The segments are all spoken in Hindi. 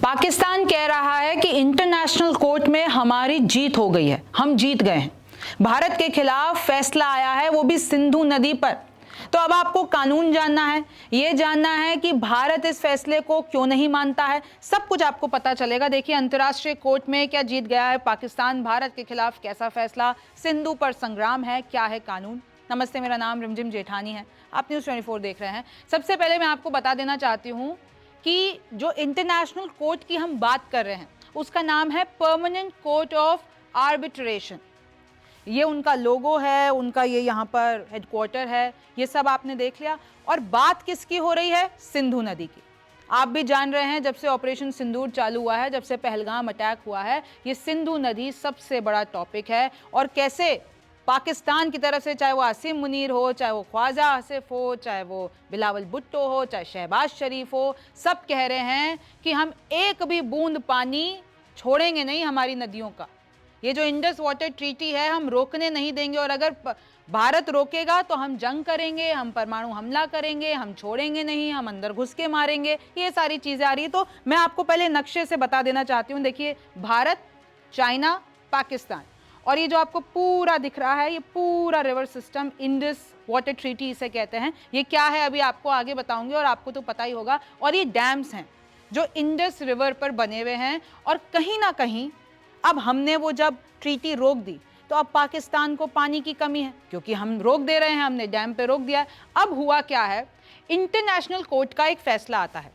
पाकिस्तान कह रहा है कि इंटरनेशनल कोर्ट में हमारी जीत हो गई है, हम जीत गए हैं। भारत के खिलाफ फैसला आया है, वो भी सिंधु नदी पर। तो अब आपको कानून जानना है, ये जानना है कि भारत इस फैसले को क्यों नहीं मानता है, सब कुछ आपको पता चलेगा। देखिए, अंतर्राष्ट्रीय कोर्ट में क्या जीत गया है पाकिस्तान, भारत के खिलाफ कैसा फैसला, सिंधु पर संग्राम है, क्या है कानून। नमस्ते, मेरा नाम रिमझिम जेठानी है, आप न्यूज़ 24 देख रहे हैं। सबसे पहले मैं आपको बता देना चाहती हूँ कि जो इंटरनेशनल कोर्ट की हम बात कर रहे हैं उसका नाम है परमानेंट कोर्ट ऑफ आर्बिट्रेशन। ये उनका लोगो है, उनका ये यहाँ पर हेडक्वार्टर है, ये सब आपने देख लिया। और बात किसकी हो रही है? सिंधु नदी की। आप भी जान रहे हैं, जब से ऑपरेशन सिंदूर चालू हुआ है, जब से पहलगाम अटैक हुआ है, ये सिंधु नदी सबसे बड़ा टॉपिक है। और कैसे पाकिस्तान की तरफ से, चाहे वो आसिम मुनीर हो, चाहे वो ख्वाजा आसिफ हो, चाहे वो बिलावल भुट्टो हो, चाहे शहबाज शरीफ हो, सब कह रहे हैं कि हम एक भी बूंद पानी छोड़ेंगे नहीं हमारी नदियों का। ये जो इंडस वाटर ट्रीटी है हम रोकने नहीं देंगे, और अगर भारत रोकेगा तो हम जंग करेंगे, हम परमाणु हमला करेंगे, हम छोड़ेंगे नहीं, हम अंदर घुस के मारेंगे। ये सारी चीजें आ रही है। तो मैं आपको पहले नक्शे से बता देना चाहती हूँ। देखिए, भारत, चाइना, पाकिस्तान, और ये जो आपको पूरा दिख रहा है, ये पूरा river system Indus water treaty इसे कहते हैं। ये क्या है अभी आपको आगे बताऊंगी, और आपको तो पता ही होगा। और ये डैम्स हैं जो इंडस रिवर पर बने हुए हैं। और कहीं ना कहीं अब हमने वो जब ट्रीटी रोक दी तो अब पाकिस्तान को पानी की कमी है, क्योंकि हम रोक दे रहे हैं, हमने डैम पे रोक दिया। अब हुआ क्या है, इंटरनेशनल कोर्ट का एक फैसला आता है,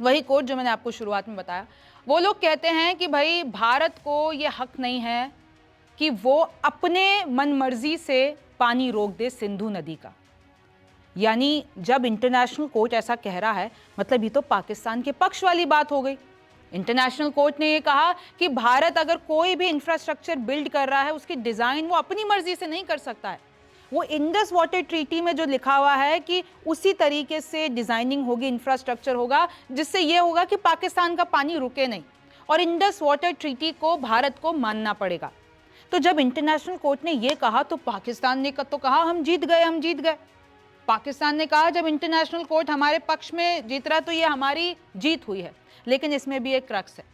वही कोर्ट जो मैंने आपको शुरुआत में बताया। वो लोग कहते हैं कि भाई भारत को ये हक नहीं है कि वो अपने मनमर्जी से पानी रोक दे सिंधु नदी का। यानी जब इंटरनेशनल कोर्ट ऐसा कह रहा है, मतलब ये तो पाकिस्तान के पक्ष वाली बात हो गई। इंटरनेशनल कोर्ट ने ये कहा कि भारत अगर कोई भी इंफ्रास्ट्रक्चर बिल्ड कर रहा है, उसकी डिजाइन वो अपनी मर्जी से नहीं कर सकता है। वो इंडस वाटर ट्रीटी में जो लिखा हुआ है कि उसी तरीके से डिजाइनिंग होगी, इंफ्रास्ट्रक्चर होगा, जिससे ये होगा कि पाकिस्तान का पानी रुके नहीं, और इंडस वाटर ट्रीटी को भारत को मानना पड़ेगा। तो जब इंटरनेशनल कोर्ट ने ये कहा तो पाकिस्तान ने तो कहा हम जीत गए, हम जीत गए। पाकिस्तान ने कहा जब इंटरनेशनल कोर्ट हमारे पक्ष में जीत रहा तो ये हमारी जीत हुई है। लेकिन इसमें भी एक क्रक्स है।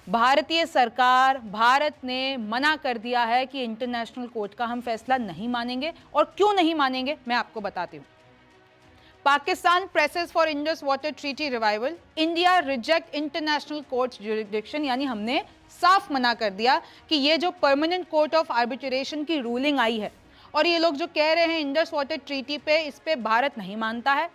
भारतीय सरकार, भारत ने मना कर दिया है कि इंटरनेशनल कोर्ट का हम फैसला नहीं मानेंगे। और क्यों नहीं मानेंगे मैं आपको बताती हूँ। Pakistan presses for Indus water treaty revival, India reject international court jurisdiction. यानी हमने साफ मना कर दिया कि ये जो परमानेंट कोर्ट ऑफ आर्बिट्रेशन की रूलिंग आई है, और ये लोग जो कह रहे हैं इंडस वाटर ट्रीटी पे, इस पे भारत नहीं मानता है।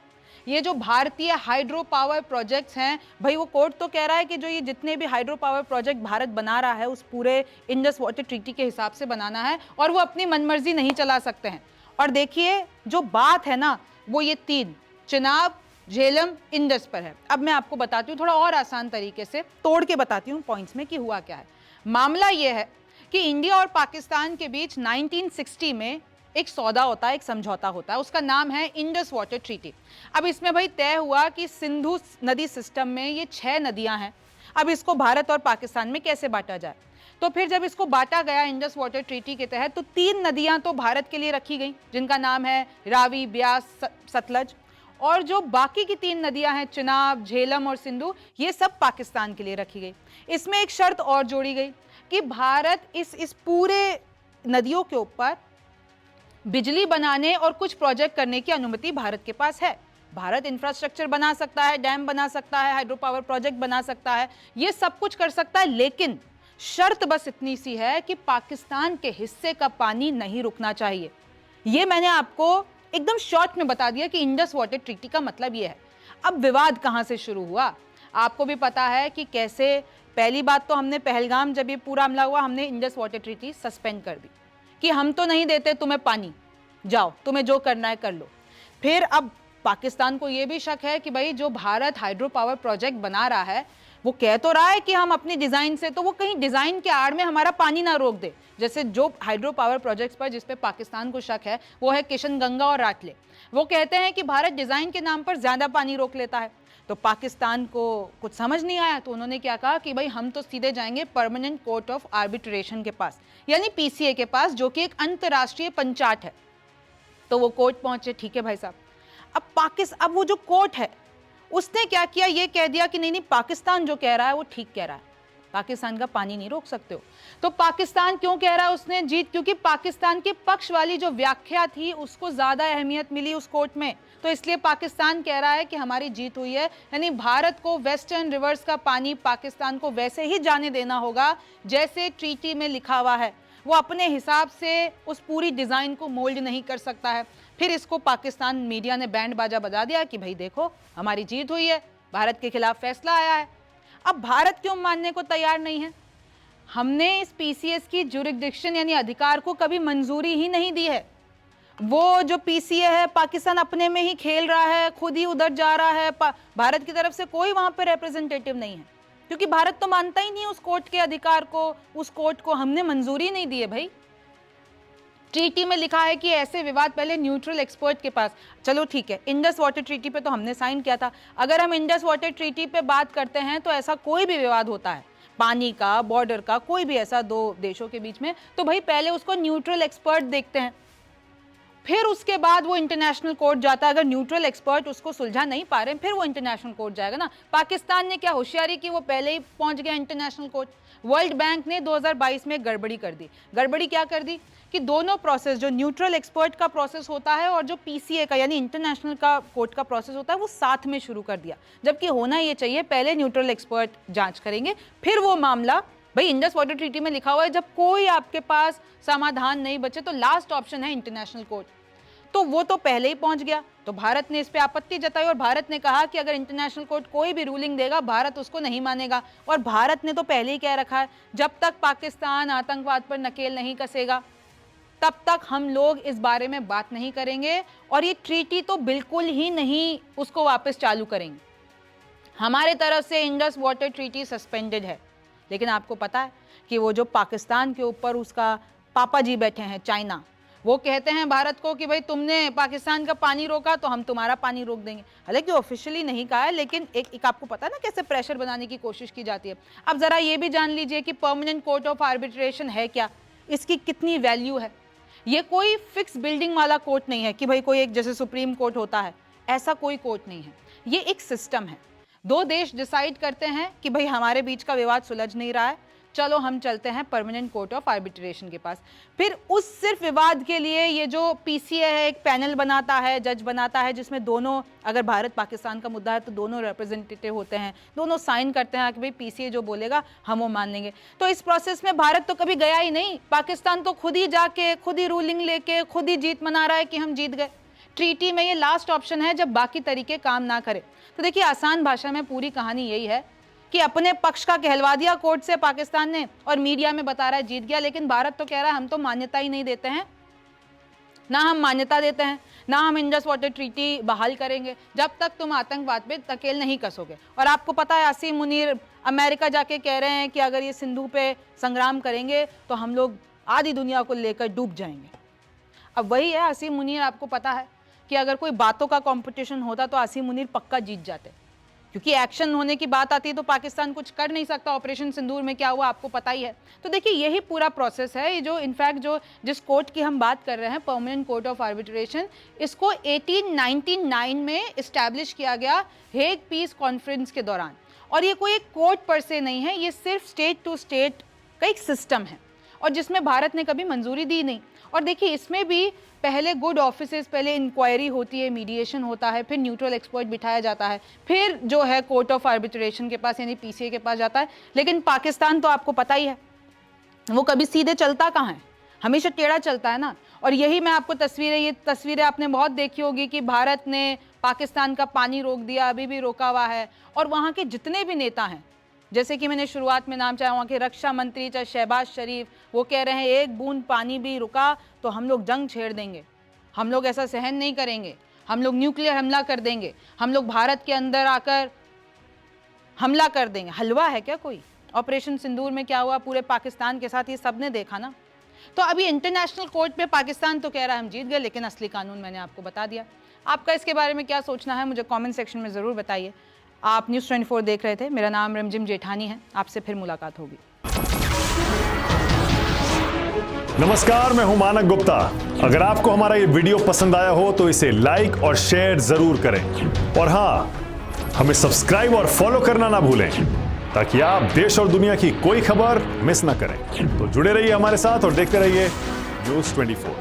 ये जो भारतीय हाइड्रो पावर प्रोजेक्ट्स हैं, भाई वो कोर्ट तो कह रहा है कि जो ये जितने भी हाइड्रो पावर प्रोजेक्ट भारत बना रहा है उस पूरे इंडस वाटर ट्रीटी के हिसाब से बनाना है, और वो अपनी मनमर्जी नहीं चला सकते हैं। और देखिए, जो बात है ना, वो ये तीन, चिनाब, झेलम, इंडस पर है। अब मैं आपको बताती हूँ, थोड़ा और आसान तरीके से तोड़ के बताती हूँ पॉइंट्स में कि हुआ क्या है। मामला ये है कि इंडिया और पाकिस्तान के बीच 1960 में एक सौदा होता है, एक समझौता होता है, उसका नाम है इंडस वाटर ट्रीटी। अब इसमें भाई तय हुआ कि सिंधु नदी सिस्टम में ये 6 नदियां हैं, अब इसको भारत और पाकिस्तान में कैसे बांटा जाए। तो फिर जब इसको बांटा गया इंडस वाटर ट्रीटी के तहत, तो 3 नदियां तो भारत के लिए रखी गई, जिनका नाम है रावी, ब्यास, सतलज। और जो बाकी की 3 नदियां हैं, चिनाब, झेलम और सिंधु, ये सब पाकिस्तान के लिए रखी गई। इसमें एक शर्त और जोड़ी गई कि भारत इस पूरे नदियों के ऊपर बिजली बनाने और कुछ प्रोजेक्ट करने की अनुमति भारत के पास है। भारत इंफ्रास्ट्रक्चर बना सकता है, डैम बना सकता है, हाइड्रो पावर प्रोजेक्ट बना सकता है, ये सब कुछ कर सकता है। लेकिन शर्त बस इतनी सी है कि पाकिस्तान के हिस्से का पानी नहीं रुकना चाहिए। ये मैंने आपको एकदम शॉर्ट में बता दिया कि इंडस वाटर ट्रीटी का मतलब ये है। अब विवाद कहां से शुरू हुआ, आपको भी पता है कि कैसे। पहली बात तो हमने पहलगाम, जब ये पूरा हमला हुआ, हमने इंडस वाटर ट्रीटी सस्पेंड कर दी कि हम तो नहीं देते तुम्हें पानी, जाओ तुम्हें जो करना है कर लो। फिर अब पाकिस्तान को यह भी शक है कि भाई जो भारत हाइड्रो पावर प्रोजेक्ट बना रहा है, वो कह तो रहा है कि हम अपनी डिजाइन से, तो वो कहीं डिजाइन के आड़ में हमारा पानी ना रोक दे। जैसे जो हाइड्रो पावर प्रोजेक्ट्स पर जिस पे पाकिस्तान को शक है वो है किशनगंगा और राटले। वो कहते हैं कि भारत डिजाइन के नाम पर ज्यादा पानी रोक लेता है। तो पाकिस्तान को कुछ समझ नहीं आया, तो उन्होंने क्या कहा कि भाई हम तो सीधे जाएंगे परमानेंट कोर्ट ऑफ आर्बिट्रेशन के पास, यानी पीसीए के पास, जो कि एक अंतर्राष्ट्रीय पंचायत है। तो वो कोर्ट पहुंचे, ठीक है भाई साहब। अब वो जो कोर्ट है उसने क्या किया, ये कह दिया कि नहीं नहीं पाकिस्तान जो कह रहा है वो ठीक कह रहा है, पाकिस्तान का पानी नहीं रोक सकते हो। तो पाकिस्तान क्यों कह रहा है उसने जीत, क्योंकि पाकिस्तान के पक्ष वाली जो व्याख्या थी उसको ज्यादा अहमियत मिली उस कोर्ट में, तो इसलिए पाकिस्तान कह रहा है कि हमारी जीत हुई है। यानी भारत को वेस्टर्न रिवर्स का पानी पाकिस्तान को वैसे ही जाने देना होगा जैसे ट्रीटी में लिखा हुआ है, वो अपने हिसाब से उस पूरी डिजाइन को मोल्ड नहीं कर सकता है। फिर इसको पाकिस्तान मीडिया ने बैंड बाजा बजा दिया कि भाई देखो हमारी जीत हुई है, भारत के खिलाफ फैसला आया है। अब भारत क्यों मानने को तैयार नहीं है? हमने इस पीसीएस की जुरिडिक्शन यानी अधिकार को कभी मंजूरी ही नहीं दी है। वो जो पीसीए है पाकिस्तान अपने में ही खेल रहा है, खुद ही उधर जा रहा है, भारत की तरफ से कोई वहां पे रिप्रेजेंटेटिव नहीं है, क्योंकि भारत तो मानता ही नहीं उस कोर्ट के अधिकार को, उस कोर्ट को हमने मंजूरी नहीं दी है। भाई ट्रीटी में लिखा है कि ऐसे विवाद पहले न्यूट्रल एक्सपर्ट के पास, चलो ठीक है इंडस वाटर ट्रीटी पे तो हमने साइन किया था, अगर हम इंडस वाटर ट्रीटी पे बात करते हैं तो ऐसा कोई भी विवाद होता है पानी का, बॉर्डर का, कोई भी ऐसा दो देशों के बीच में, तो भाई पहले उसको न्यूट्रल एक्सपर्ट देखते हैं, फिर उसके बाद वो इंटरनेशनल कोर्ट जाता है। अगर न्यूट्रल एक्सपर्ट उसको सुलझा नहीं पा रहे फिर वो इंटरनेशनल कोर्ट जाएगा ना। पाकिस्तान ने क्या होशियारी की, वो पहले ही पहुंच गया इंटरनेशनल कोर्ट। वर्ल्ड बैंक ने 2022 में गड़बड़ी कर दी। गड़बड़ी क्या कर दी कि दोनों प्रोसेस, जो न्यूट्रल एक्सपर्ट का प्रोसेस होता है और जो पीसीए का यानी इंटरनेशनल का कोर्ट का प्रोसेस होता है, वो साथ में शुरू कर दिया, जबकि होना ये चाहिए पहले न्यूट्रल एक्सपर्ट जांच करेंगे फिर वो मामला। भाई इंडस वाटर ट्रीटी में लिखा हुआ है जब कोई आपके पास समाधान नहीं बचे तो लास्ट ऑप्शन है इंटरनेशनल कोर्ट, तो वो तो पहले ही पहुंच गया। तो भारत ने इस पे आपत्ति जताई और भारत ने कहा कि अगर इंटरनेशनल कोर्ट कोई भी रूलिंग देगा भारत उसको नहीं मानेगा। और भारत ने तो पहले ही कह रखा है जब तक पाकिस्तान आतंकवाद पर नकेल नहीं कसेगा तब तक हम लोग इस बारे में बात नहीं करेंगे और ये ट्रीटी तो बिल्कुल ही नहीं उसको वापस चालू करेंगे। हमारे तरफ से इंडस वाटर ट्रीटी सस्पेंडेड है, लेकिन आपको पता है कि वो जो पाकिस्तान के ऊपर उसका पापा जी बैठे हैं चाइना, वो कहते हैं भारत को कि भाई तुमने पाकिस्तान का पानी रोका तो हम तुम्हारा पानी रोक देंगे। हालांकि ऑफिशियली नहीं कहा है, लेकिन एक आपको पता है ना कैसे प्रेशर बनाने की कोशिश की जाती है। अब जरा ये भी जान लीजिए कि परमानेंट कोर्ट ऑफ आर्बिट्रेशन है क्या, इसकी कितनी वैल्यू है। ये कोई फिक्स बिल्डिंग वाला कोर्ट नहीं है कि भाई कोई एक जैसे सुप्रीम कोर्ट होता है, ऐसा कोई कोर्ट नहीं है। ये एक सिस्टम है, दो देश डिसाइड करते हैं कि भाई हमारे बीच का विवाद सुलझ नहीं रहा है, चलो हम चलते हैं परमानेंट कोर्ट ऑफ आर्बिट्रेशन के पास। फिर उस सिर्फ विवाद के लिए ये जो पीसीए है एक पैनल बनाता है, जज बनाता है, जिसमें दोनों, अगर भारत पाकिस्तान का मुद्दा है तो दोनों रिप्रेजेंटेटिव होते हैं, दोनों साइन करते हैं कि भाई पीसीए जो बोलेगा हम वो मान लेंगे। तो इस प्रोसेस में भारत तो कभी गया ही नहीं, पाकिस्तान तो खुद ही जाके खुद ही रूलिंग लेके खुद ही जीत मना रहा है कि हम जीत गए। ट्रीटी में ये लास्ट ऑप्शन है जब बाकी तरीके काम ना करे। तो देखिए आसान भाषा में पूरी कहानी यही है कि अपने पक्ष का कहलवा दिया कोर्ट से पाकिस्तान ने और मीडिया में बता रहा है जीत गया, लेकिन भारत तो कह रहा है हम तो मान्यता ही नहीं देते हैं, ना हम मान्यता देते हैं ना हम इंडस वाटर ट्रीटी बहाल करेंगे जब तक तुम आतंकवाद पे नकेल नहीं कसोगे। और आपको पता है असीम मुनीर अमेरिका जाके कह रहे हैं कि अगर ये सिंधु पे संग्राम करेंगे तो हम लोग आधी दुनिया को लेकर डूब जाएंगे। अब वही है, असीम मुनीर, आपको पता है कि अगर कोई बातों का कंपटीशन होता तो असीम मुनीर पक्का जीत जाते, क्योंकि एक्शन होने की बात आती है तो पाकिस्तान कुछ कर नहीं सकता। ऑपरेशन सिंदूर में क्या हुआ आपको पता ही है। तो देखिए यही पूरा प्रोसेस है। ये जो इनफैक्ट जो जिस कोर्ट की हम बात कर रहे हैं परमानेंट कोर्ट ऑफ आर्बिट्रेशन, इसको 1899 में इस्टेब्लिश किया गया हेग पीस कॉन्फ्रेंस के दौरान। और ये कोई एक कोर्ट पर से नहीं है, ये सिर्फ स्टेट टू स्टेट का एक सिस्टम है और जिसमें भारत ने कभी मंजूरी दी नहीं। और देखिए इसमें भी पहले गुड ऑफिसेस, पहले इंक्वायरी होती है, मीडिएशन होता है, फिर न्यूट्रल एक्सपर्ट बिठाया जाता है, फिर जो है कोर्ट ऑफ आर्बिट्रेशन के पास यानी पीसीए के पास जाता है। लेकिन पाकिस्तान तो आपको पता ही है वो कभी सीधे चलता कहाँ है, हमेशा टेढ़ा चलता है ना। और यही मैं आपको ये तस्वीरें आपने बहुत देखी होगी कि भारत ने पाकिस्तान का पानी रोक दिया, अभी भी रोका हुआ है। और वहाँ के जितने भी नेता हैं, जैसे कि मैंने शुरुआत में नाम चाहा, वहाँ के रक्षा मंत्री चाहे शहबाज शरीफ, वो कह रहे हैं एक बूंद पानी भी रुका तो हम लोग जंग छेड़ देंगे, हम लोग ऐसा सहन नहीं करेंगे, हम लोग न्यूक्लियर हमला कर देंगे, हम लोग भारत के अंदर आकर हमला कर देंगे। हलवा है क्या कोई? ऑपरेशन सिंदूर में क्या हुआ पूरे पाकिस्तान के साथ, ये सबने देखा ना। तो अभी इंटरनेशनल कोर्ट में पाकिस्तान तो कह रहा है हम जीत गए, लेकिन असली कानून मैंने आपको बता दिया। आपका इसके बारे में क्या सोचना है मुझे कमेंट सेक्शन में ज़रूर बताइए। आप न्यूज़ 24 देख रहे थे, मेरा नाम रिमझिम जेठानी है, आपसे फिर मुलाकात होगी। नमस्कार, मैं हूं मानक गुप्ता। अगर आपको हमारा ये वीडियो पसंद आया हो तो इसे लाइक और शेयर जरूर करें। और हां, हमें सब्सक्राइब और फॉलो करना ना भूलें ताकि आप देश और दुनिया की कोई खबर मिस ना करें। तो जुड़े रहिए हमारे साथ और देखते रहिए News 24।